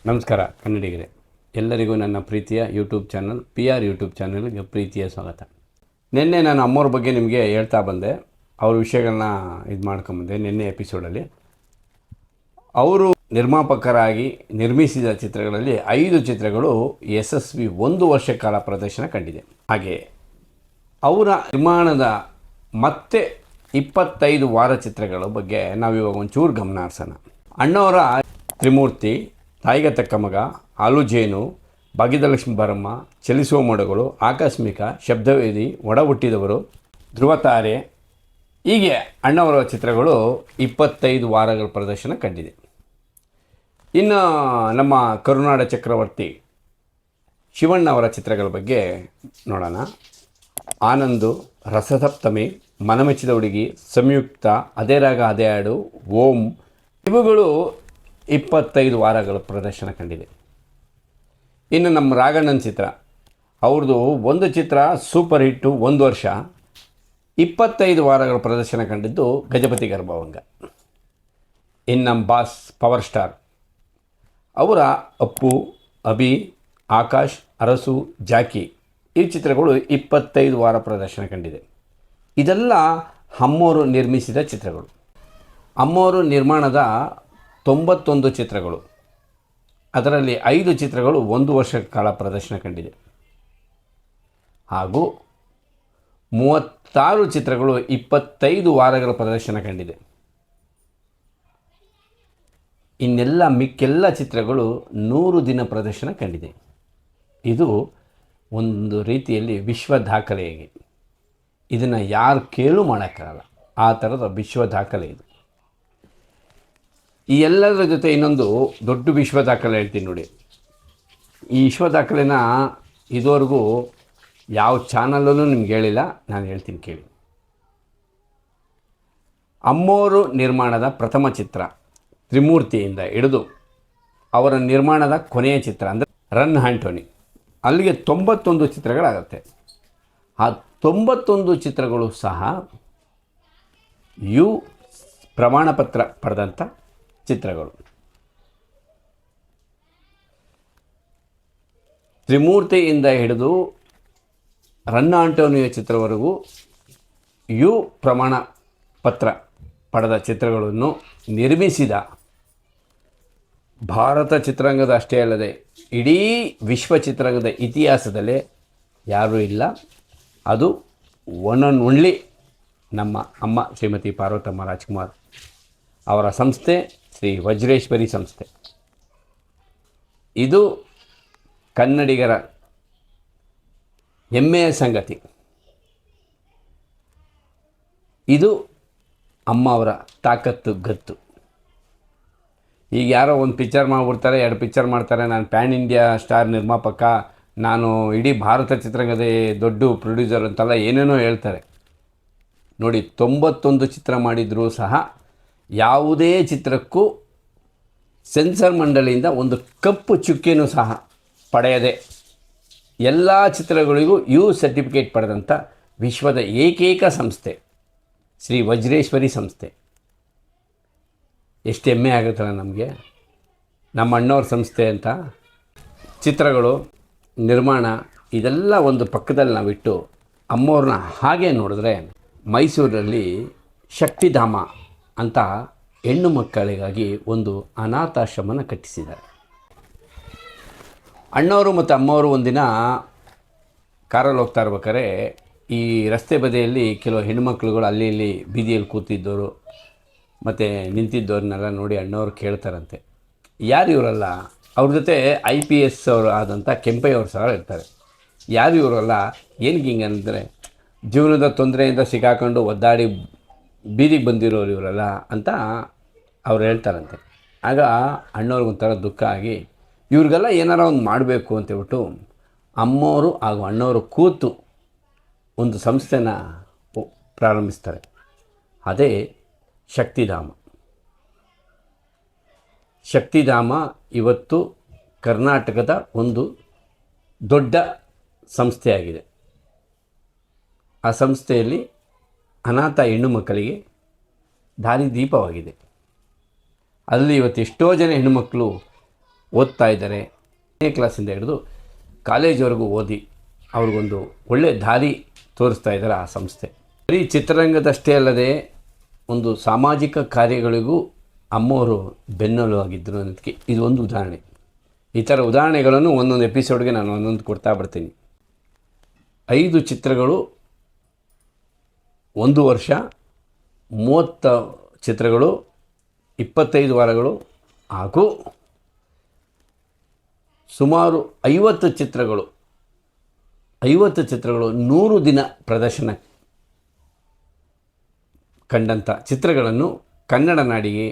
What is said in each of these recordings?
ನಮಸ್ಕಾರ ಕನ್ನಡಿಗರೇ, ಎಲ್ಲರಿಗೂ ನನ್ನ ಪ್ರೀತಿಯ ಯೂಟ್ಯೂಬ್ ಚಾನಲ್ PR ಯೂಟ್ಯೂಬ್ ಚಾನಲ್ಗೆ ಪ್ರೀತಿಯ ಸ್ವಾಗತ. ನಿನ್ನೆ ನಾನು ಅಮ್ಮವ್ರ ಬಗ್ಗೆ ನಿಮಗೆ ಹೇಳ್ತಾ ಬಂದೆ, ಅವ್ರ ವಿಷಯಗಳನ್ನ ಇದು ಮಾಡ್ಕೊಂಬಂದೆ. ನಿನ್ನೆ ಎಪಿಸೋಡಲ್ಲಿ ಅವರು ನಿರ್ಮಾಪಕರಾಗಿ ನಿರ್ಮಿಸಿದ ಚಿತ್ರಗಳಲ್ಲಿ 5 ಚಿತ್ರಗಳು ಯಶಸ್ವಿ 1 ವರ್ಷ ಕಾಲ ಪ್ರದರ್ಶನ ಕಂಡಿದೆ. ಹಾಗೆ ಅವರ ನಿರ್ಮಾಣದ ಮತ್ತೆ 25 ವಾರ ಚಿತ್ರಗಳ ಬಗ್ಗೆ ನಾವಿವಾಗ ಒಂಚೂರು ಗಮನ ಹರಿಸೋಣ. ಅಣ್ಣವರ ತ್ರಿಮೂರ್ತಿ, ತಾಯಿಗೆ ತಕ್ಕ ಮಗ, ಆಲುಜೇನು, ಭಾಗ್ಯದಲಕ್ಷ್ಮಿ ಬಾರಮ್ಮ, ಚಲಿಸುವ ಮೋಡಗಳು, ಆಕಸ್ಮಿಕ, ಶಬ್ದವೇದಿ, ಒಡ ಹುಟ್ಟಿದವರು, ಧ್ರುವತಾರೆ, ಹೀಗೆ ಅಣ್ಣವರ ಚಿತ್ರಗಳು 25 ವಾರಗಳ ಪ್ರದರ್ಶನ ಕಂಡಿದೆ. ಇನ್ನು ನಮ್ಮ ಕರುನಾಡ ಚಕ್ರವರ್ತಿ ಶಿವಣ್ಣವರ ಚಿತ್ರಗಳ ಬಗ್ಗೆ ನೋಡೋಣ. ಆನಂದು, ರಸಸಪ್ತಮಿ, ಮನಮೆಚ್ಚಿದ ಹುಡುಗಿ, ಸಂಯುಕ್ತ, ಅದೇ ರಾಗ ಅದೇ ಹಾಡು, ಓಂ, ಇವುಗಳು 25 ವಾರಗಳ ಪ್ರದರ್ಶನ ಕಂಡಿದೆ. ಇನ್ನು ನಮ್ಮ ರಾಘಣ್ಣನ ಚಿತ್ರ, ಅವ್ರದ್ದು ಒಂದು ಚಿತ್ರ ಸೂಪರ್ ಹಿಟ್ಟು 1 ವರ್ಷ, 25 ವಾರಗಳ ಪ್ರದರ್ಶನ ಕಂಡಿದ್ದು ಗಜಪತಿ ಗರ್ಭವಂಗ. ಇನ್ನು ನಮ್ಮ ಬಾಸ್ ಪವರ್ ಸ್ಟಾರ್ ಅವರ ಅಪ್ಪು, ಅಭಿ, ಆಕಾಶ್, ಅರಸು, ಜಾಕಿ ಈ ಚಿತ್ರಗಳು 25 ವಾರ ಪ್ರದರ್ಶನ ಕಂಡಿದೆ. ಇದೆಲ್ಲ ಅಮ್ಮೋರು ನಿರ್ಮಿಸಿದ ಚಿತ್ರಗಳು. ಅಮ್ಮೋರು ನಿರ್ಮಾಣದ 91 ಚಿತ್ರಗಳು, ಅದರಲ್ಲಿ 5 ಚಿತ್ರಗಳು 1 ವರ್ಷ ಕಾಲ ಪ್ರದರ್ಶನ ಕಂಡಿದೆ. ಹಾಗೂ 36 ಚಿತ್ರಗಳು 25 ವಾರಗಳ ಪ್ರದರ್ಶನ ಕಂಡಿದೆ. ಮಿಕ್ಕೆಲ್ಲ ಚಿತ್ರಗಳು 100 ದಿನ ಪ್ರದರ್ಶನ ಕಂಡಿದೆ. ಇದು ಒಂದು ರೀತಿಯಲ್ಲಿ ವಿಶ್ವ ದಾಖಲೆಯಾಗಿ, ಇದನ್ನು ಯಾರು ಕೇಳು ಮಾಡೋಕ್ಕಾಗಲ್ಲ, ಆ ಥರದ ವಿಶ್ವ ದಾಖಲೆ ಇದು. ಈ ಎಲ್ಲದರ ಜೊತೆ ಇನ್ನೊಂದು ದೊಡ್ಡ ವಿಶ್ವ ದಾಖಲೆ ಹೇಳ್ತೀನಿ ನೋಡಿ. ಈ ವಿಶ್ವ ದಾಖಲೆನ ಇದುವರೆಗೂ ಯಾವ ಚಾನಲಲ್ಲೂ ನಿಮ್ಗೆ ಹೇಳಿಲ್ಲ, ನಾನು ಹೇಳ್ತೀನಿ ಕೇಳಿ. ಅಮ್ಮೋರು ನಿರ್ಮಾಣದ ಪ್ರಥಮ ಚಿತ್ರ ತ್ರಿಮೂರ್ತಿಯಿಂದ ಹಿಡಿದು ಅವರ ನಿರ್ಮಾಣದ ಕೊನೆಯ ಚಿತ್ರ ಅಂದರೆ ರನ್ ಆಂಟೋನಿ, ಅಲ್ಲಿಗೆ 91 ಚಿತ್ರಗಳಾಗುತ್ತೆ. ಆ 91 ಚಿತ್ರಗಳು ಸಹ ಯು ಪ್ರಮಾಣಪತ್ರ ಪಡೆದಂಥ ಚಿತ್ರಗಳು. ತ್ರಿಮೂರ್ತಿಯಿಂದ ಹಿಡಿದು ರನ್ ಆಂಟೋನಿಯ ಚಿತ್ರವರೆಗೂ ಯು ಪ್ರಮಾಣ ಪತ್ರ ಪಡೆದ ಚಿತ್ರಗಳನ್ನು ನಿರ್ಮಿಸಿದ ಭಾರತ ಚಿತ್ರರಂಗದ ಅಷ್ಟೇ ಅಲ್ಲದೆ ಇಡೀ ವಿಶ್ವ ಚಿತ್ರರಂಗದ ಇತಿಹಾಸದಲ್ಲೇ ಯಾರೂ ಇಲ್ಲ. ಅದು ಒನ್ ಆ್ಯಂಡ್ ಓನ್ಲಿ ನಮ್ಮ ಅಮ್ಮ ಶ್ರೀಮತಿ ಪಾರ್ವತಮ್ಮ ರಾಜ್ಕುಮಾರ್ ಅವರ ಸಂಸ್ಥೆ ಶ್ರೀ ವಜ್ರೇಶ್ವರಿ ಸಂಸ್ಥೆ. ಇದು ಕನ್ನಡಿಗರ ಹೆಮ್ಮೆಯ ಸಂಗತಿ. ಇದು ಅಮ್ಮ ಅವರ ತಾಕತ್ತು, ಗತ್ತು. ಈಗ ಯಾರೋ ಒಂದು ಪಿಕ್ಚರ್ ಮಾಡಿಬಿಡ್ತಾರೆ, 2 ಪಿಕ್ಚರ್ ಮಾಡ್ತಾರೆ, ನಾನು ಪ್ಯಾನ್ ಇಂಡಿಯಾ ಸ್ಟಾರ್ ನಿರ್ಮಾಪಕ, ನಾನು ಇಡೀ ಭಾರತ ಚಿತ್ರರಂಗದ ದೊಡ್ಡ ಪ್ರೊಡ್ಯೂಸರ್ ಅಂತೆಲ್ಲ ಏನೇನೋ ಹೇಳ್ತಾರೆ ನೋಡಿ. 91 ಚಿತ್ರ ಮಾಡಿದರೂ ಸಹ ಯಾವುದೇ ಚಿತ್ರಕ್ಕೂ ಸೆನ್ಸಾರ್ ಮಂಡಳಿಯಿಂದ ಒಂದು ಕಪ್ಪು ಚುಕ್ಕಿನೂ ಸಹ ಪಡೆಯದೆ ಎಲ್ಲ ಚಿತ್ರಗಳಿಗೂ ಯು ಸರ್ಟಿಫಿಕೇಟ್ ಪಡೆದಂಥ ವಿಶ್ವದ ಏಕೈಕ ಸಂಸ್ಥೆ ಶ್ರೀ ವಜ್ರೇಶ್ವರಿ ಸಂಸ್ಥೆ. ಎಷ್ಟು ಹೆಮ್ಮೆ ಆಗುತ್ತಲ್ಲ ನಮಗೆ, ನಮ್ಮ ಅಣ್ಣವ್ರ ಸಂಸ್ಥೆ ಅಂತ. ಚಿತ್ರಗಳು, ನಿರ್ಮಾಣ ಇದೆಲ್ಲ ಒಂದು ಪಕ್ಕದಲ್ಲಿ ನಾವಿಟ್ಟು ಅಮ್ಮವ್ರನ್ನ ಹಾಗೆ ನೋಡಿದ್ರೆ, ಮೈಸೂರಲ್ಲಿ ಶಕ್ತಿಧಾಮ ಅಂತ ಹೆಣ್ಣು ಮಕ್ಕಳಿಗಾಗಿ ಒಂದು ಅನಾಥಾಶ್ರಮನ ಕಟ್ಟಿಸಿದ್ದಾರೆ. ಅಣ್ಣವರು ಮತ್ತು ಅಮ್ಮವರು ಒಂದಿನ ಕಾರಲ್ಲಿ ಹೋಗ್ತಾ ಇರ್ಬೇಕಾದ್ರೆ ಈ ರಸ್ತೆ ಬದಿಯಲ್ಲಿ ಕೆಲವು ಹೆಣ್ಣುಮಕ್ಳುಗಳು ಅಲ್ಲಿ ಇಲ್ಲಿ ಬೀದಿಯಲ್ಲಿ ಕೂತಿದ್ದವರು ಮತ್ತು ನಿಂತಿದ್ದವ್ರನ್ನೆಲ್ಲ ನೋಡಿ ಅಣ್ಣವರು ಕೇಳ್ತಾರಂತೆ, ಯಾರು ಇವರಲ್ಲ? ಅವ್ರ ಜೊತೆ IPS ಅವರು ಆದಂಥ ಕೆಂಪಯ್ಯವ್ರು ಸಹ ಇರ್ತಾರೆ. ಯಾರು ಇವರಲ್ಲ, ಏನಕ್ಕೆ ಹಿಂಗೆ ಅಂದರೆ, ಜೀವನದ ತೊಂದರೆಯಿಂದ ಸಿಕ್ಕಾಕೊಂಡು ಒದ್ದಾಡಿ ಬೀದಿಗೆ ಬಂದಿರೋರು ಇವರಲ್ಲ ಅಂತ ಅವ್ರು ಹೇಳ್ತಾರಂತೆ. ಆಗ ಅಣ್ಣವ್ರಿಗೊಂಥರ ದುಃಖ ಆಗಿ ಇವ್ರಿಗೆಲ್ಲ ಏನಾರ ಒಂದು ಮಾಡಬೇಕು ಅಂತೇಳ್ಬಿಟ್ಟು ಅಮ್ಮವರು ಹಾಗೂ ಅಣ್ಣವರು ಕೂತು ಒಂದು ಸಂಸ್ಥೆನ ಪ್ರಾರಂಭಿಸ್ತಾರೆ. ಅದೇ ಶಕ್ತಿಧಾಮ. ಶಕ್ತಿಧಾಮ ಇವತ್ತು ಕರ್ನಾಟಕದ ಒಂದು ದೊಡ್ಡ ಸಂಸ್ಥೆಯಾಗಿದೆ. ಆ ಸಂಸ್ಥೆಯಲ್ಲಿ ಅನಾಥ ಹೆಣ್ಣು ಮಕ್ಕಳಿಗೆ ದಾರಿದೀಪವಾಗಿದೆ. ಅಲ್ಲಿ ಇವತ್ತು ಎಷ್ಟೋ ಜನ ಹೆಣ್ಣುಮಕ್ಕಳು ಓದ್ತಾ ಇದ್ದಾರೆ. 10ನೇ ಕ್ಲಾಸಿಂದ ಹಿಡಿದು ಕಾಲೇಜ್ವರೆಗೂ ಓದಿ ಅವ್ರಿಗೊಂದು ಒಳ್ಳೆಯ ದಾರಿ ತೋರಿಸ್ತಾ ಇದ್ದಾರೆ ಆ ಸಂಸ್ಥೆ. ಬರೀ ಚಿತ್ರರಂಗದಷ್ಟೇ ಅಲ್ಲದೆ ಒಂದು ಸಾಮಾಜಿಕ ಕಾರ್ಯಗಳಿಗೂ ಅಮ್ಮವರು ಬೆನ್ನೆಲುಬು ಆಗಿದ್ದರು ಅನ್ನೋದಕ್ಕೆ ಇದು ಒಂದು ಉದಾಹರಣೆ. ಈ ಥರ ಉದಾಹರಣೆಗಳನ್ನು ಒಂದೊಂದು ಎಪಿಸೋಡ್ಗೆ ನಾನು ಒಂದೊಂದು ಕೊಡ್ತಾ ಬರ್ತೀನಿ. 5 ಚಿತ್ರಗಳು 1 ವರ್ಷ, 30 ಚಿತ್ರಗಳು 25 ವಾರಗಳು ಹಾಗೂ ಸುಮಾರು 50 ಚಿತ್ರಗಳು 100 ದಿನ ಪ್ರದರ್ಶನ ಕಂಡಂಥ ಚಿತ್ರಗಳನ್ನು ಕನ್ನಡ ನಾಡಿಗೆ,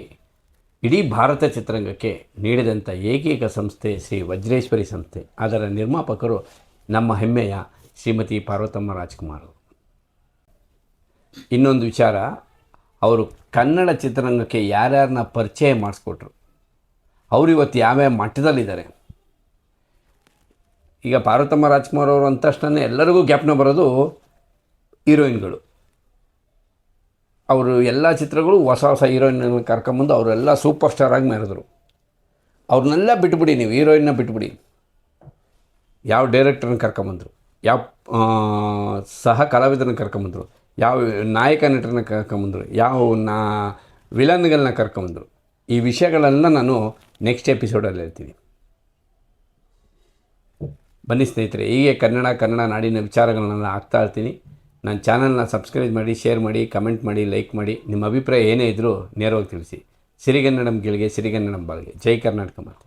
ಇಡೀ ಭಾರತ ಚಿತ್ರರಂಗಕ್ಕೆ ನೀಡಿದಂಥ ಏಕೈಕ ಸಂಸ್ಥೆ ಶ್ರೀ ವಜ್ರೇಶ್ವರಿ ಸಂಸ್ಥೆ. ಅದರ ನಿರ್ಮಾಪಕರು ನಮ್ಮ ಹೆಮ್ಮೆಯ ಶ್ರೀಮತಿ ಪಾರ್ವತಮ್ಮ ರಾಜ್ಕುಮಾರ್. ಇನ್ನೊಂದು ವಿಚಾರ, ಅವರು ಕನ್ನಡ ಚಿತ್ರರಂಗಕ್ಕೆ ಯಾರ್ಯಾರನ್ನ ಪರಿಚಯ ಮಾಡಿಸ್ಕೊಟ್ರು, ಅವರು ಇವತ್ತು ಯಾವ್ಯಾವ ಮಟ್ಟದಲ್ಲಿದ್ದಾರೆ. ಈಗ ಪಾರ್ವತಮ್ಮ ರಾಜ್ಕುಮಾರ್ ಅವರು ಅಂದ ತಕ್ಷಣ ಎಲ್ಲರಿಗೂ ಜ್ಞಾಪನ ಬರೋದು ಹೀರೋಯಿನ್ಗಳು. ಅವರು ಎಲ್ಲ ಚಿತ್ರಗಳು ಹೊಸ ಹೀರೋಯಿನ್ಗಳನ್ನ ಕರ್ಕೊಂಬಂದು ಅವರೆಲ್ಲ ಸೂಪರ್ ಸ್ಟಾರಾಗಿ ಮೆರೆದ್ರು. ಅವ್ರನ್ನೆಲ್ಲ ಬಿಟ್ಬಿಡಿ, ನೀವು ಹೀರೋಯಿನ್ನ ಬಿಟ್ಬಿಡಿ. ಯಾವ ಡೈರೆಕ್ಟ್ರನ್ನ ಕರ್ಕೊಂಬಂದರು, ಯಾವ ಸಹ ಕಲಾವಿದರನ್ನ ಕರ್ಕೊಂಬಂದರು, ಯಾವ ನಾಯಕ ನಟರನ್ನ ಕರ್ಕೊಂಬಂದರು, ಯಾವ ವಿಲನ್ಗಳನ್ನ ಕರ್ಕೊಂಬಂದರು. ಈ ವಿಷಯಗಳೆಲ್ಲ ನಾನು ನೆಕ್ಸ್ಟ್ ಎಪಿಸೋಡಲ್ಲಿ ಹೇಳ್ತೀನಿ. ಬನ್ನಿ ಸ್ನೇಹಿತರೆ, ಹೀಗೆ ಕನ್ನಡ ನಾಡಿನ ವಿಚಾರಗಳನ್ನೆಲ್ಲ ಆಗ್ತಾ ಇರ್ತೀನಿ. ನನ್ನ ಚಾನಲ್ನ ಸಬ್ಸ್ಕ್ರೈಬ್ ಮಾಡಿ, ಶೇರ್ ಮಾಡಿ, ಕಮೆಂಟ್ ಮಾಡಿ, ಲೈಕ್ ಮಾಡಿ. ನಿಮ್ಮ ಅಭಿಪ್ರಾಯ ಏನೇ ಇದ್ದರೂ ನೇರವಾಗಿ ತಿಳಿಸಿ. ಸಿರಿಗನ್ನಡಂ ಗೆಲ್ಗೆ, ಸಿರಿಗನ್ನಡಂ ಬಾಳ್ಗೆ. ಜೈ ಕರ್ನಾಟಕ ಮಾತೆ.